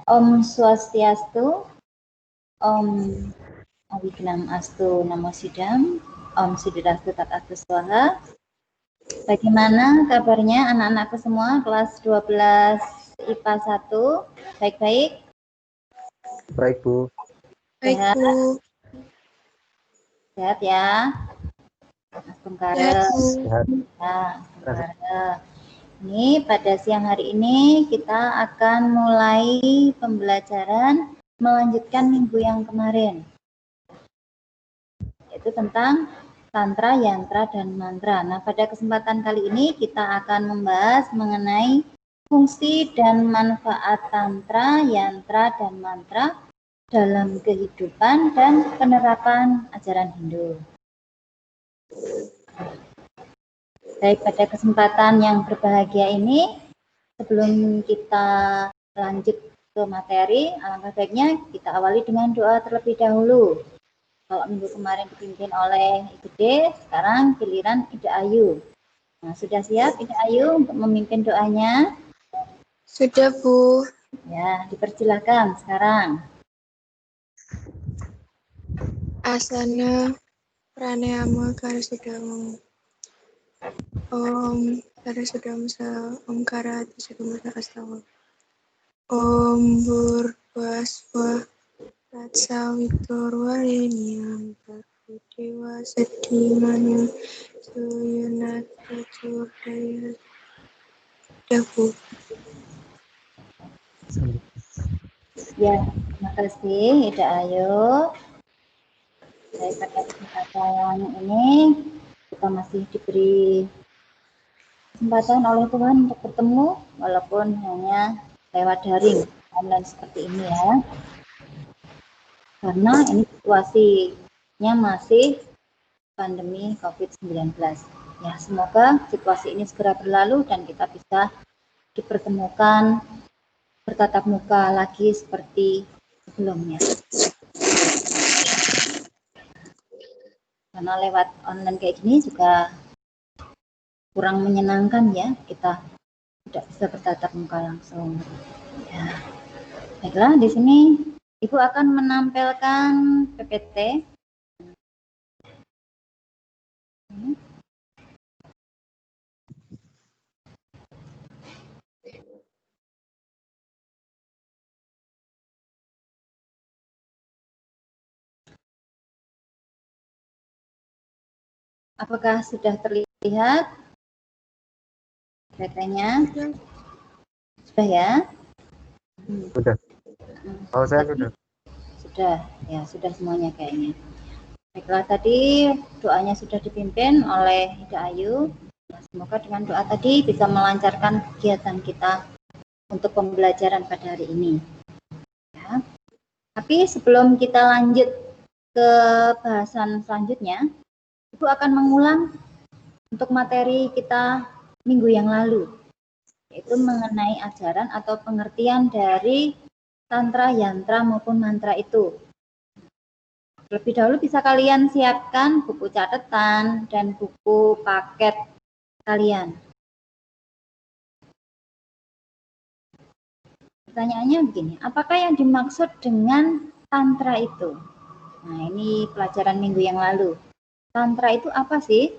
Om Swastiastu, Om Awignam Astu Namo Sidam, Om Siddhirastu Tatastu Swaha. Bagaimana kabarnya anak-anakku semua kelas 12 IPA 1? Baik-baik? Baik, Bu. Baik, Sehat? Bu. Sehat ya? Sehat, Bu. Sehat. Ya, ini pada siang hari ini kita akan mulai pembelajaran melanjutkan minggu yang kemarin, yaitu tentang tantra, yantra, dan mantra. Nah, pada kesempatan kali ini kita akan membahas mengenai fungsi dan manfaat tantra, yantra, dan mantra dalam kehidupan dan penerapan ajaran Hindu. Baik, pada kesempatan yang berbahagia ini, sebelum kita lanjut ke materi, alangkah baiknya kita awali dengan doa terlebih dahulu. Kalau minggu kemarin dipimpin oleh Ibu D, sekarang giliran Ida Ayu. Nah, sudah siap Ida Ayu untuk memimpin doanya? Sudah, Bu. Ya, dipersilakan sekarang. Asana pranayama karasudama. Om karasudama sa omkara tisudama astawa. Om burvasva ratsa vitorvarenyam dewa sedimana suyunata curdaya. Sudah, Bu. Ya, terima kasih Ida Ayu. Baik, pada kesempatan ini kita masih diberi kesempatan oleh Tuhan untuk bertemu walaupun hanya lewat daring online seperti ini ya, karena ini situasinya masih pandemi COVID-19 ya. Semoga situasi ini segera berlalu dan kita bisa dipertemukan bertatap muka lagi seperti sebelumnya, karena lewat online kayak gini juga kurang menyenangkan ya, kita tidak bisa bertatap muka langsung. Ya. Baiklah, di sini Ibu akan menampilkan PPT. Apakah sudah terlihat PPT-nya? Sudah ya? Sudah. Oh, saya sudah. Sudah, ya sudah semuanya kayaknya. Baiklah, tadi doanya sudah dipimpin oleh Ida Ayu. Semoga dengan doa tadi bisa melancarkan kegiatan kita untuk pembelajaran pada hari ini. Ya. Tapi sebelum kita lanjut ke bahasan selanjutnya, Ibu akan mengulang untuk materi kita minggu yang lalu, yaitu mengenai ajaran atau pengertian dari tantra, yantra maupun mantra itu. Lebih dahulu bisa kalian siapkan buku catatan dan buku paket kalian. Pertanyaannya begini, apakah yang dimaksud dengan tantra itu? Nah, ini pelajaran minggu yang lalu. Tantra itu apa sih?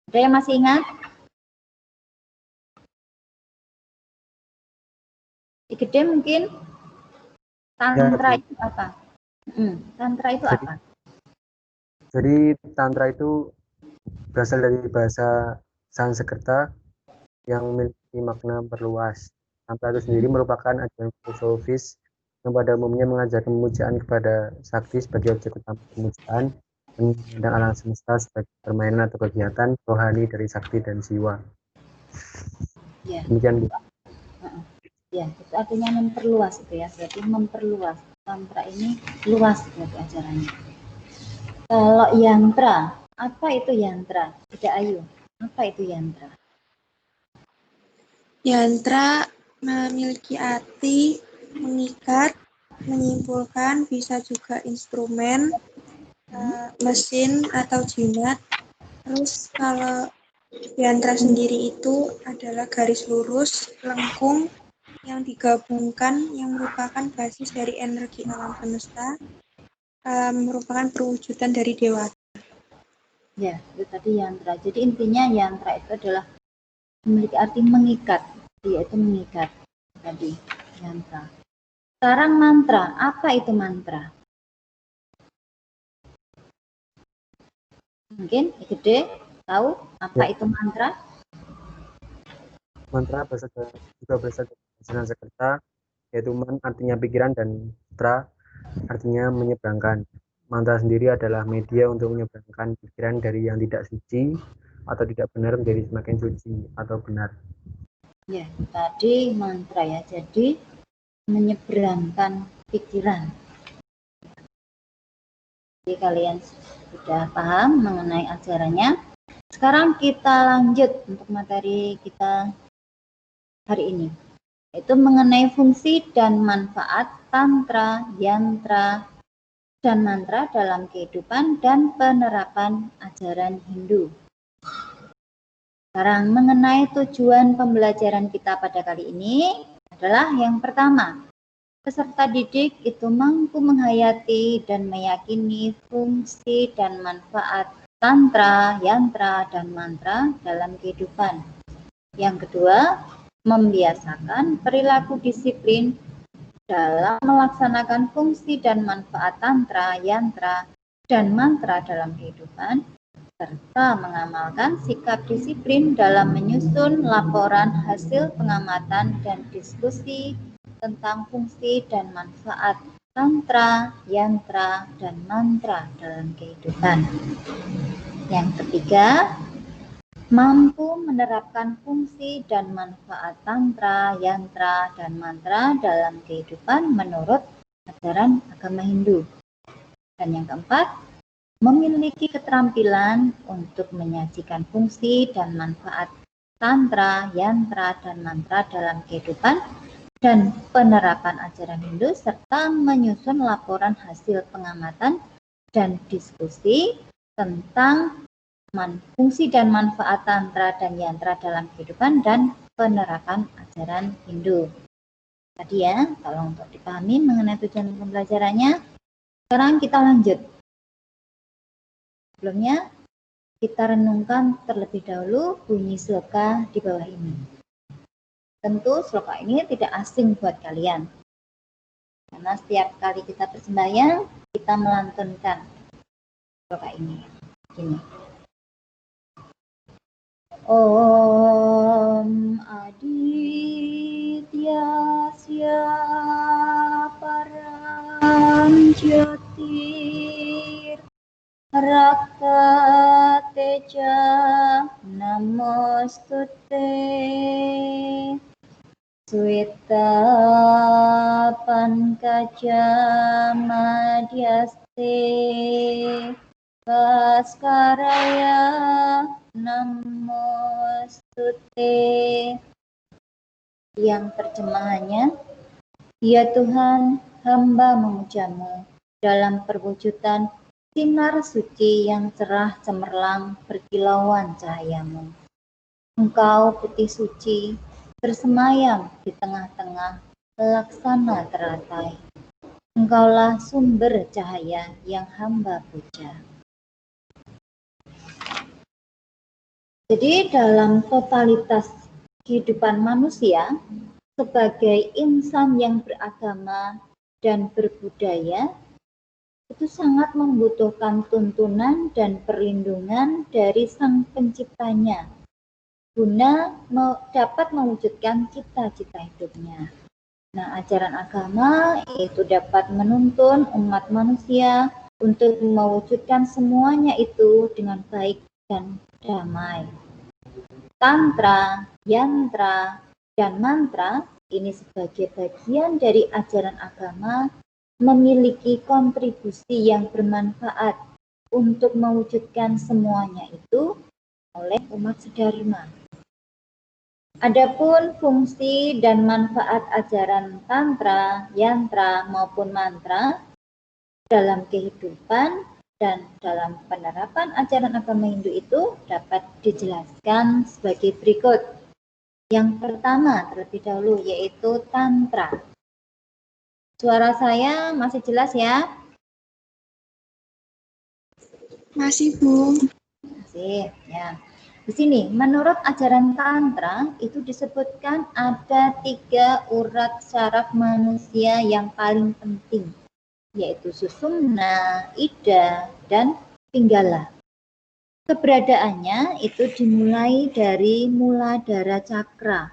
Ada yang masih ingat? Gede mungkin? Tantra Ya, itu apa? Tantra itu apa? Jadi tantra itu berasal dari bahasa Sanskerta yang memiliki makna perluas. Tantra itu sendiri merupakan ajaran filosofis yang pada umumnya mengajarkan pemujaan kepada sakti sebagai objek utama pemujaan dan alam semesta sebagai permainan atau kegiatan rohani dari sakti dan jiwa. Ya. Demikian, Bu. Ya, itu artinya memperluas itu ya, berarti memperluas. Tantra ini luas berarti ajarannya. Kalau yantra, apa itu yantra? Tidak Ayu, apa itu yantra? Yantra memiliki arti mengikat, menyimpulkan, bisa juga instrumen, mesin atau jimat. Terus kalau yantra sendiri itu adalah garis lurus, lengkung, yang digabungkan yang merupakan basis dari energi alam semesta, merupakan perwujudan dari dewa. Ya, itu tadi yantra. Jadi intinya yantra itu adalah memiliki arti mengikat, yaitu mengikat tadi yantra. Sekarang mantra, apa itu mantra? Mungkin gede tahu apa Ya. itu mantra? Mantra juga berasal dari Sanskerta, yaitu man artinya pikiran dan tra artinya menyeberangkan. Mantra sendiri adalah media untuk menyeberangkan pikiran dari yang tidak suci atau tidak benar menjadi semakin suci atau benar. Ya, tadi mantra ya. Jadi menyeberangkan pikiran. Jadi kalian sudah paham mengenai ajarannya. Sekarang kita lanjut untuk materi kita hari ini, yaitu mengenai fungsi dan manfaat tantra, yantra, dan mantra dalam kehidupan dan penerapan ajaran Hindu. Sekarang mengenai tujuan pembelajaran kita pada kali ini adalah yang pertama, peserta didik itu mampu menghayati dan meyakini fungsi dan manfaat tantra, yantra, dan mantra dalam kehidupan. Yang kedua, membiasakan perilaku disiplin dalam melaksanakan fungsi dan manfaat tantra, yantra, dan mantra dalam kehidupan, serta mengamalkan sikap disiplin dalam menyusun laporan hasil pengamatan dan diskusi tentang fungsi dan manfaat tantra, yantra, dan mantra dalam kehidupan. Yang ketiga, mampu menerapkan fungsi dan manfaat tantra, yantra, dan mantra dalam kehidupan menurut ajaran agama Hindu. Dan yang keempat, memiliki keterampilan untuk menyajikan fungsi dan manfaat tantra, yantra, dan mantra dalam kehidupan dan penerapan ajaran Hindu, serta menyusun laporan hasil pengamatan dan diskusi tentang fungsi dan manfaat tantra dan yantra dalam kehidupan dan penerapan ajaran Hindu. Tadi ya, tolong untuk dipahami mengenai tujuan pembelajarannya. Sekarang kita lanjut. Sebelumnya, kita renungkan terlebih dahulu bunyi sloka di bawah ini. Tentu sloka ini tidak asing buat kalian. Karena setiap kali kita bersembahyang, kita melantunkan sloka ini. Gini. Om Adityasya Param Jyotir Rakateja Namostute Sweta Pankaja Madhyaste Baskaraya Namostute. Yang terjemahannya, ya Tuhan, hamba memujamu dalam perwujudan sinar suci yang cerah cemerlang berkilauan cahayamu. Engkau putih suci, bersemayam di tengah-tengah laksana teratai. Engkaulah sumber cahaya yang hamba puja. Jadi dalam totalitas kehidupan manusia, sebagai insan yang beragama dan berbudaya, itu sangat membutuhkan tuntunan dan perlindungan dari Sang Penciptanya, guna dapat mewujudkan cita-cita hidupnya. Nah, ajaran agama itu dapat menuntun umat manusia untuk mewujudkan semuanya itu dengan baik dan damai. Tantra, yantra, dan mantra ini sebagai bagian dari ajaran agama memiliki kontribusi yang bermanfaat untuk mewujudkan semuanya itu oleh umat sedharma. Adapun fungsi dan manfaat ajaran tantra, yantra maupun mantra dalam kehidupan dan dalam penerapan ajaran agama Hindu itu dapat dijelaskan sebagai berikut. Yang pertama terlebih dahulu yaitu Tantra. Suara saya masih jelas ya? Masih, Bu. Masih, ya. Di sini, menurut ajaran Tantra, itu disebutkan ada 3 urat syaraf manusia yang paling penting, yaitu Susumna, Ida, dan Pinggala. Keberadaannya itu dimulai dari Muladhara Cakra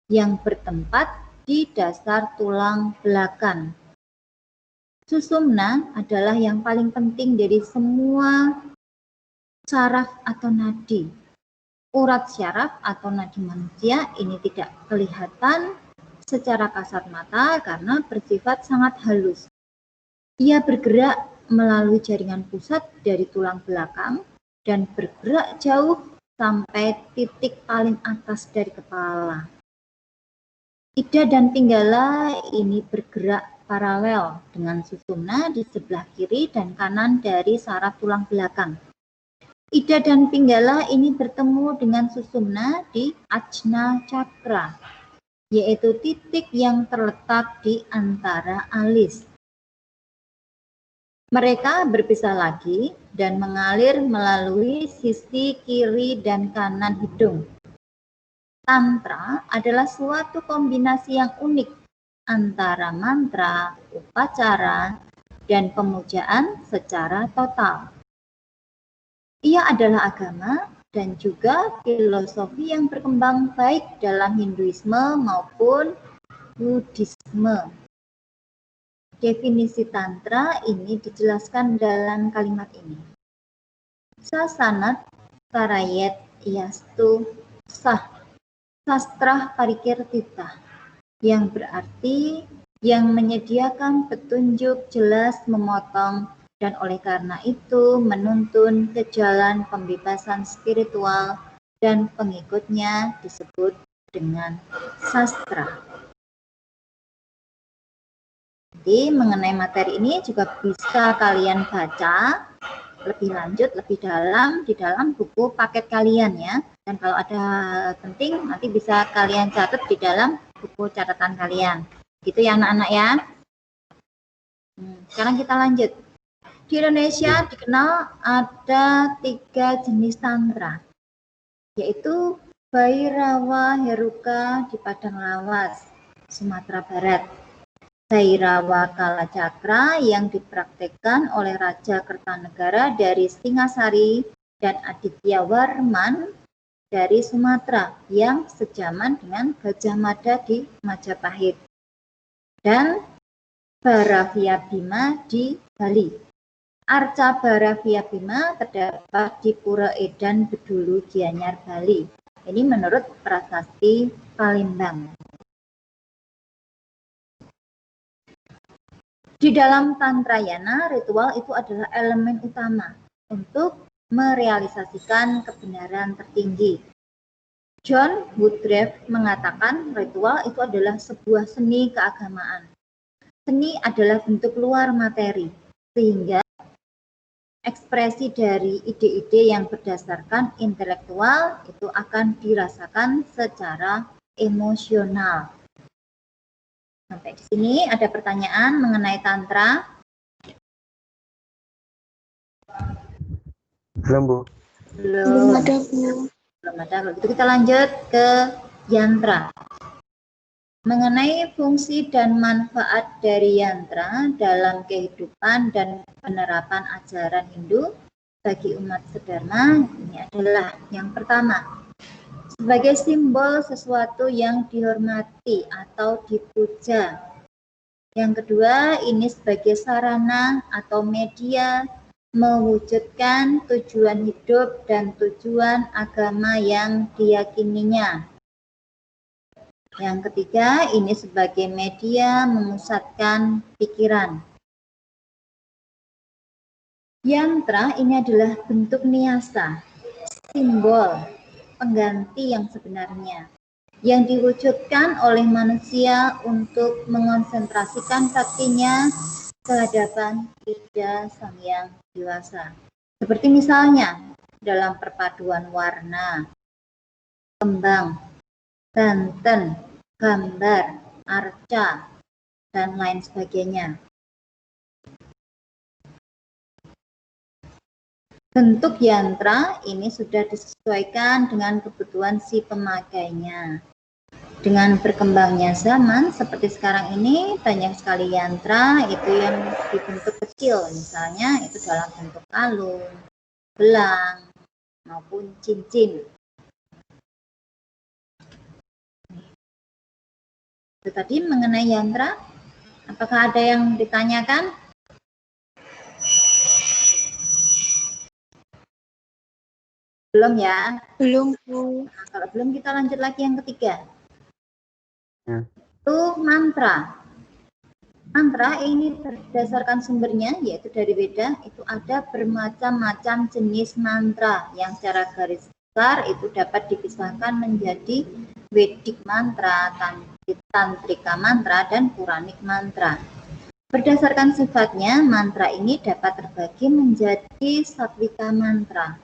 yang bertempat di dasar tulang belakang. Susumna adalah yang paling penting dari semua syaraf atau nadi. Urat syaraf atau nadi manusia ini tidak kelihatan secara kasat mata karena bersifat sangat halus. Ia bergerak melalui jaringan pusat dari tulang belakang dan bergerak jauh sampai titik paling atas dari kepala. Ida dan Pinggala ini bergerak paralel dengan Susumna di sebelah kiri dan kanan dari saraf tulang belakang. Ida dan Pinggala ini bertemu dengan Susumna di Ajna Cakra, yaitu titik yang terletak di antara alis. Mereka berpisah lagi dan mengalir melalui sisi kiri dan kanan hidung. Tantra adalah suatu kombinasi yang unik antara mantra, upacara, dan pemujaan secara total. Ia adalah agama dan juga filosofi yang berkembang baik dalam Hinduisme maupun Buddhisme. Definisi Tantra ini dijelaskan dalam kalimat ini. Sasanat Sarayet Yastu Sah Sastra Parikirtita, yang berarti yang menyediakan petunjuk jelas memotong dan oleh karena itu menuntun ke jalan pembebasan spiritual dan pengikutnya disebut dengan sastra. Jadi mengenai materi ini juga bisa kalian baca lebih lanjut, lebih dalam di dalam buku paket kalian ya. Dan kalau ada penting nanti bisa kalian catat di dalam buku catatan kalian. Gitu ya anak-anak ya. Sekarang kita lanjut. Di Indonesia dikenal ada 3 jenis tantra, yaitu Bhairawa Heruka di Padang Lawas, Sumatera Barat, Bhairawa Kalacakra yang dipraktekkan oleh Raja Kertanegara dari Singasari dan Aditya Warman dari Sumatera yang sejaman dengan Gajah Mada di Majapahit, dan Bharavya Bhima di Bali. Arca Bharavya Bhima terdapat di Pura Edan, Bedulu, Gianyar, Bali. Ini menurut Prasasti Palembang. Di dalam Tantrayana, ritual itu adalah elemen utama untuk merealisasikan kebenaran tertinggi. John Woodruff mengatakan ritual itu adalah sebuah seni keagamaan. Seni adalah bentuk luar materi, sehingga ekspresi dari ide-ide yang berdasarkan intelektual itu akan dirasakan secara emosional. Sampai di sini ada pertanyaan mengenai Tantra? Belum, Bu. Belum ada, Bu. Belum ada. Kalau gitu kita lanjut ke yantra. Mengenai fungsi dan manfaat dari yantra dalam kehidupan dan penerapan ajaran Hindu bagi umat sedharma, ini adalah yang pertama, sebagai simbol sesuatu yang dihormati atau dipuja. Yang kedua, ini sebagai sarana atau media mewujudkan tujuan hidup dan tujuan agama yang diyakininya. Yang ketiga, ini sebagai media memusatkan pikiran. Yantra ini adalah bentuk niasa, simbol pengganti yang sebenarnya, yang diwujudkan oleh manusia untuk mengonsentrasikan saktinya ke hadapan Ida Sang Hyang Dewasa. Seperti misalnya dalam perpaduan warna, kembang, banten, gambar, arca, dan lain sebagainya. Bentuk yantra ini sudah disesuaikan dengan kebutuhan si pemakainya. Dengan berkembangnya zaman seperti sekarang ini, banyak sekali yantra itu yang dibentuk kecil, misalnya itu dalam bentuk kalung, gelang, maupun cincin. Itu tadi mengenai yantra. Apakah ada yang ditanyakan? Belum ya? Belum, Bu. Nah, kalau belum kita lanjut lagi yang ketiga. Ya. Itu mantra. Mantra ini berdasarkan sumbernya yaitu dari Weda, itu ada bermacam-macam jenis mantra yang secara garis besar itu dapat dipisahkan menjadi Vedic mantra, Tantrika mantra, dan Puranik mantra. Berdasarkan sifatnya, mantra ini dapat terbagi menjadi Satwika mantra,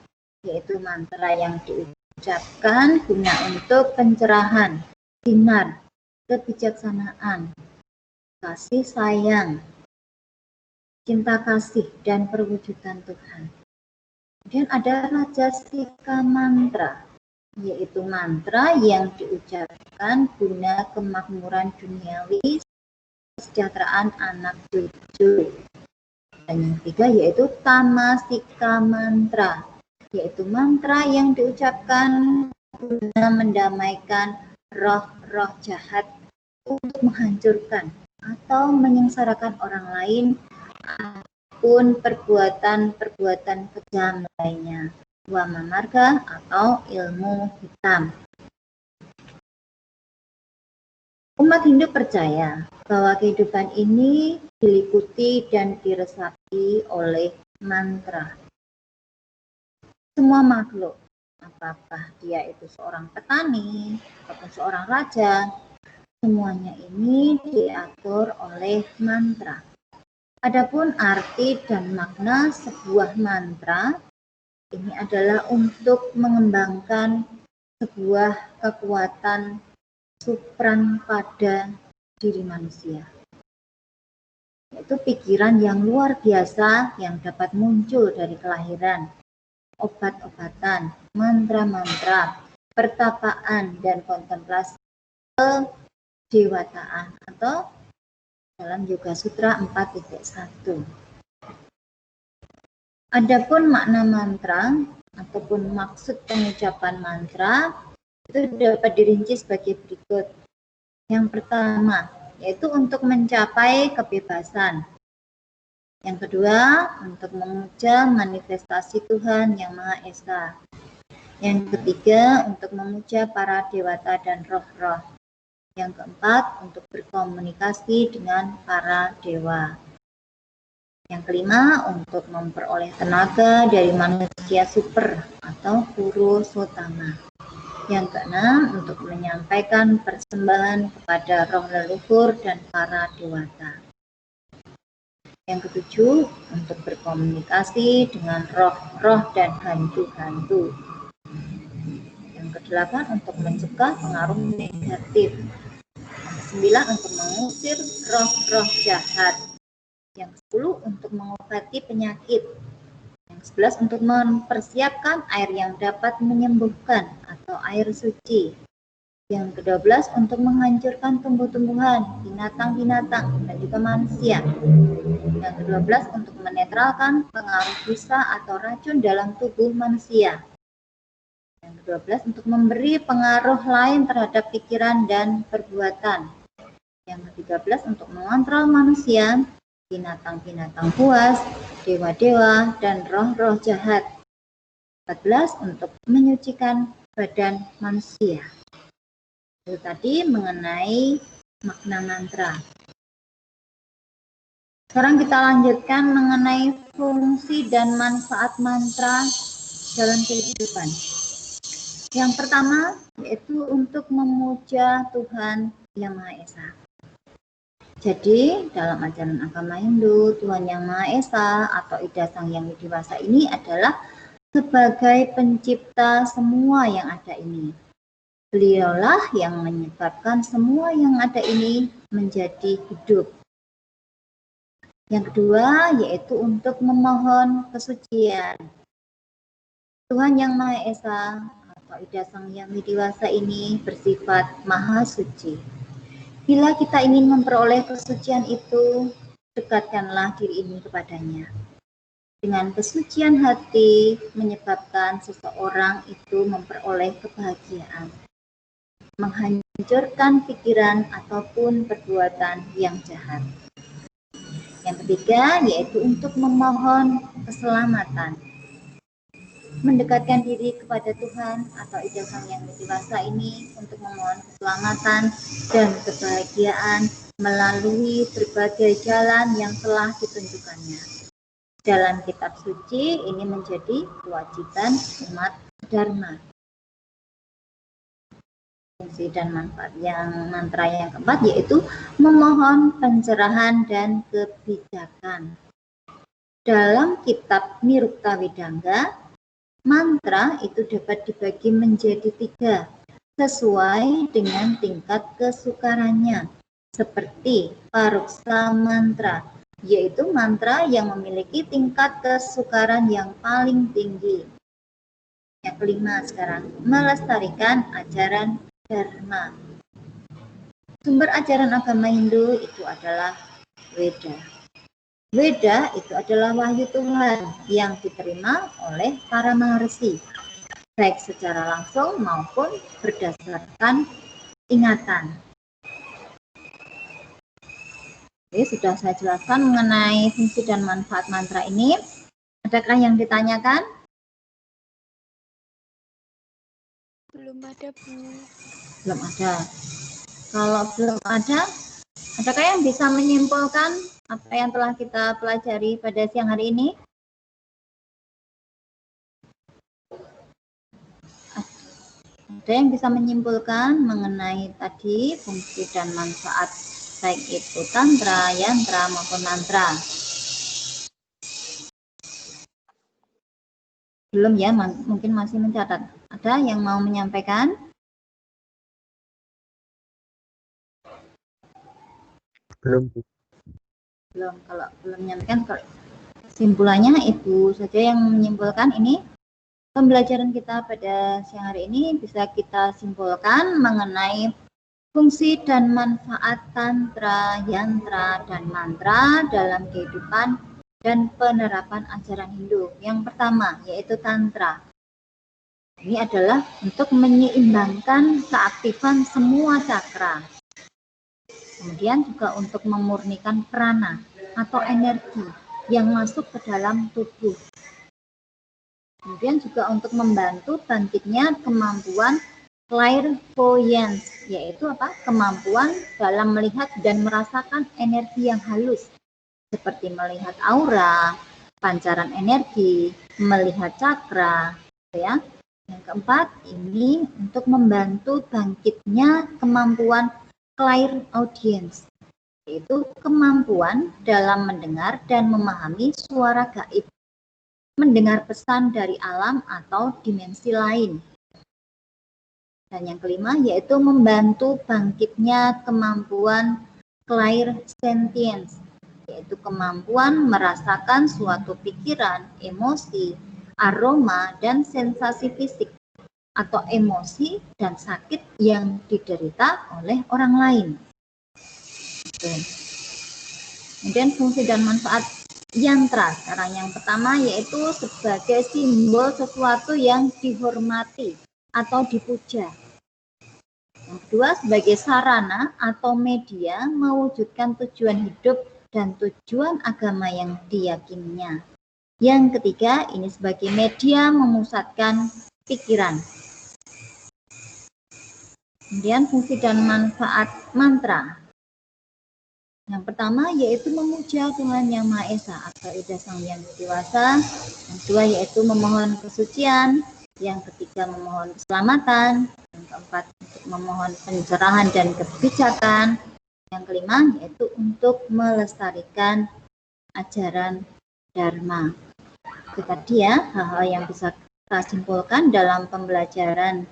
yaitu mantra yang diucapkan guna untuk pencerahan, sinar, kebijaksanaan, kasih sayang, cinta kasih, dan perwujudan Tuhan. Kemudian ada Rajasika mantra, yaitu mantra yang diucapkan guna kemakmuran duniawi, kesejahteraan anak cucu. Dan yang ketiga yaitu Tamasika mantra, yaitu mantra yang diucapkan guna mendamaikan roh-roh jahat untuk menghancurkan atau menyengsarakan orang lain ataupun perbuatan-perbuatan kejam lainnya, wama marga atau ilmu hitam. Umat Hindu percaya bahwa kehidupan ini diliputi dan diresapi oleh mantra. Semua makhluk, apakah dia itu seorang petani ataupun seorang raja, semuanya ini diatur oleh mantra. Adapun arti dan makna sebuah mantra ini adalah untuk mengembangkan sebuah kekuatan supran pada diri manusia, yaitu pikiran yang luar biasa yang dapat muncul dari kelahiran, obat-obatan, mantra-mantra, pertapaan, dan kontemplasi kedewataan atau dalam Yoga Sutra 4.1. Adapun makna mantra ataupun maksud pengucapan mantra itu dapat dirinci sebagai berikut. Yang pertama, yaitu untuk mencapai kebebasan. Yang kedua, untuk memuja manifestasi Tuhan Yang Maha Esa. Yang ketiga, untuk memuja para dewata dan roh-roh. Yang keempat, untuk berkomunikasi dengan para dewa. Yang kelima, untuk memperoleh tenaga dari manusia super atau Purusottama. Yang keenam, untuk menyampaikan persembahan kepada roh leluhur dan para dewata. Yang ketujuh, untuk berkomunikasi dengan roh-roh dan hantu-hantu. Yang kedelapan, untuk mencegah pengaruh negatif. Yang kesembilan, untuk mengusir roh-roh jahat. Yang 10, untuk mengobati penyakit. Yang 11, untuk mempersiapkan air yang dapat menyembuhkan atau air suci. Yang ke-12, untuk menghancurkan tumbuh-tumbuhan, binatang-binatang, dan juga manusia. Yang ke-12, untuk menetralkan pengaruh bisa atau racun dalam tubuh manusia. Yang ke-12, untuk memberi pengaruh lain terhadap pikiran dan perbuatan. Yang ke-13, untuk mengontrol manusia, binatang-binatang buas, dewa-dewa, dan roh-roh jahat. 14, untuk menyucikan badan manusia. Itu tadi mengenai makna mantra. Sekarang kita lanjutkan mengenai fungsi dan manfaat mantra dalam kehidupan. Yang pertama yaitu untuk memuja Tuhan Yang Maha Esa. Jadi dalam ajaran agama Hindu, Tuhan Yang Maha Esa atau Ida Sang Yang Widiwasa ini adalah sebagai pencipta semua yang ada ini. Beliaulah yang menyebabkan semua yang ada ini menjadi hidup. Yang kedua yaitu untuk memohon kesucian. Tuhan Yang Maha Esa atau Ida Sang Hyang Widiwasa ini bersifat maha suci. Bila kita ingin memperoleh kesucian itu, dekatkanlah diri ini kepadanya. Dengan kesucian hati menyebabkan seseorang itu memperoleh kebahagiaan, menghancurkan pikiran ataupun perbuatan yang jahat. Yang ketiga yaitu untuk memohon keselamatan. Mendekatkan diri kepada Tuhan atau Ida Sang Hyang Widiwasa ini untuk memohon keselamatan dan kebahagiaan melalui berbagai jalan yang telah ditunjukkannya. Dalam kitab suci ini menjadi kewajiban umat Dharma. Fungsi dan manfaat yang mantra yang keempat yaitu memohon pencerahan dan kebijakan. Dalam kitab Nirukta Widanga, mantra itu dapat dibagi menjadi 3 sesuai dengan tingkat kesukarannya, seperti paruksa mantra, yaitu mantra yang memiliki tingkat kesukaran yang paling tinggi. Yang kelima sekarang, melestarikan ajaran Dharma. Sumber ajaran agama Hindu itu adalah Weda. Weda itu adalah wahyu Tuhan yang diterima oleh para maharsi, baik secara langsung maupun berdasarkan ingatan. Oke, sudah saya jelaskan mengenai fungsi dan manfaat mantra ini. Adakah yang ditanyakan? Belum ada, Bu. Belum ada. Kalau belum ada, adakah yang bisa menyimpulkan apa yang telah kita pelajari pada siang hari ini? Ada yang bisa menyimpulkan mengenai tadi fungsi dan manfaat baik itu tantra, yantra maupun mantra? Belum ya, mungkin masih mencatat. Ada yang mau menyampaikan? Belum. Belum. Kalau belum menyampaikan, kesimpulannya Ibu saja yang menyimpulkan ini. Pembelajaran kita pada siang hari ini bisa kita simpulkan mengenai fungsi dan manfaat tantra, yantra, dan mantra dalam kehidupan dan penerapan ajaran Hindu. Yang pertama yaitu tantra. Ini adalah untuk menyeimbangkan keaktifan semua cakra. Kemudian juga untuk memurnikan prana atau energi yang masuk ke dalam tubuh. Kemudian juga untuk membantu bangkitnya kemampuan clairvoyance, yaitu apa? Kemampuan dalam melihat dan merasakan energi yang halus, seperti melihat aura, pancaran energi, melihat cakra, ya. Yang keempat, ini untuk membantu bangkitnya kemampuan clairaudience, yaitu kemampuan dalam mendengar dan memahami suara gaib, mendengar pesan dari alam atau dimensi lain. Dan yang kelima yaitu membantu bangkitnya kemampuan clairsentience, yaitu kemampuan merasakan suatu pikiran, emosi, aroma, dan sensasi fisik atau emosi dan sakit yang diderita oleh orang lain. Oke. Kemudian fungsi dan manfaat yantra. Sekarang yang pertama yaitu sebagai simbol sesuatu yang dihormati atau dipuja. Yang kedua sebagai sarana atau media mewujudkan tujuan hidup dan tujuan agama yang diyakininya. Yang ketiga ini sebagai media memusatkan pikiran. Kemudian fungsi dan manfaat mantra. Yang pertama yaitu memuja Tuhan Yang Maha Esa atau Ida Sang Hyang Widiwasa. Yang kedua yaitu memohon kesucian. Yang ketiga memohon keselamatan. Yang keempat untuk memohon pencerahan dan kebijakan. Yang kelima yaitu untuk melestarikan ajaran Dharma. Itu tadi ya hal-hal yang bisa kita simpulkan dalam pembelajaran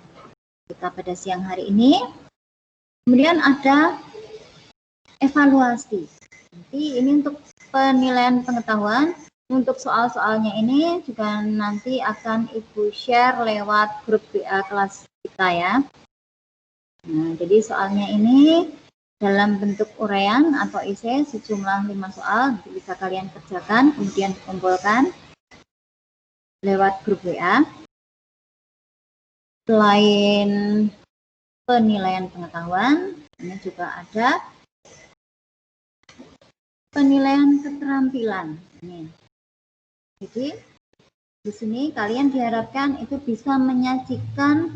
kita pada siang hari ini. Kemudian ada evaluasi. Nanti ini untuk penilaian pengetahuan. Untuk soal-soalnya ini juga nanti akan Ibu share lewat grup WA kelas kita ya. Nah, jadi soalnya ini dalam bentuk uraian atau esai sejumlah 5 soal bisa kalian kerjakan, kemudian dikumpulkan lewat grup WA. Selain penilaian pengetahuan, ini juga ada penilaian keterampilan. Ini. Jadi di sini kalian diharapkan itu bisa menyajikan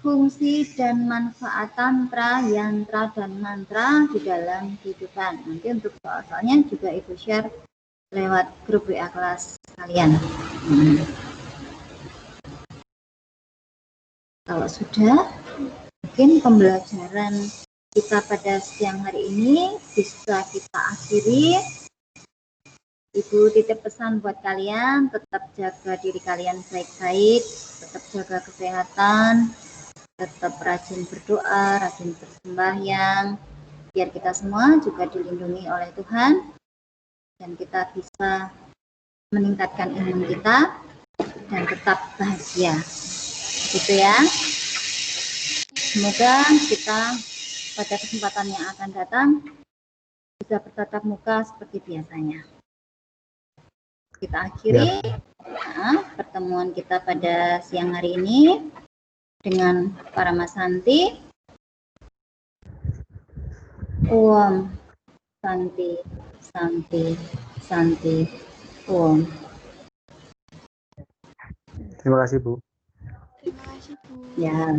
fungsi dan manfaat tantra, yantra, dan mantra di dalam kehidupan. Nanti untuk soal-soalnya juga Ibu share lewat grup WA kelas kalian. Kalau sudah, mungkin pembelajaran kita pada siang hari ini bisa kita akhiri. Ibu titip pesan buat kalian, tetap jaga diri kalian baik-baik, tetap jaga kesehatan, tetap rajin berdoa, rajin bersembahyang, biar kita semua juga dilindungi oleh Tuhan, dan kita bisa meningkatkan imun kita, dan tetap bahagia. Gitu ya. Semoga kita pada kesempatan yang akan datang bisa bertatap muka seperti biasanya. Kita akhiri pertemuan kita pada siang hari ini dengan Parama Santi. Om Santi, Santi, Santi, Om. Terima kasih, Bu. Terima kasih, Bu. Ya.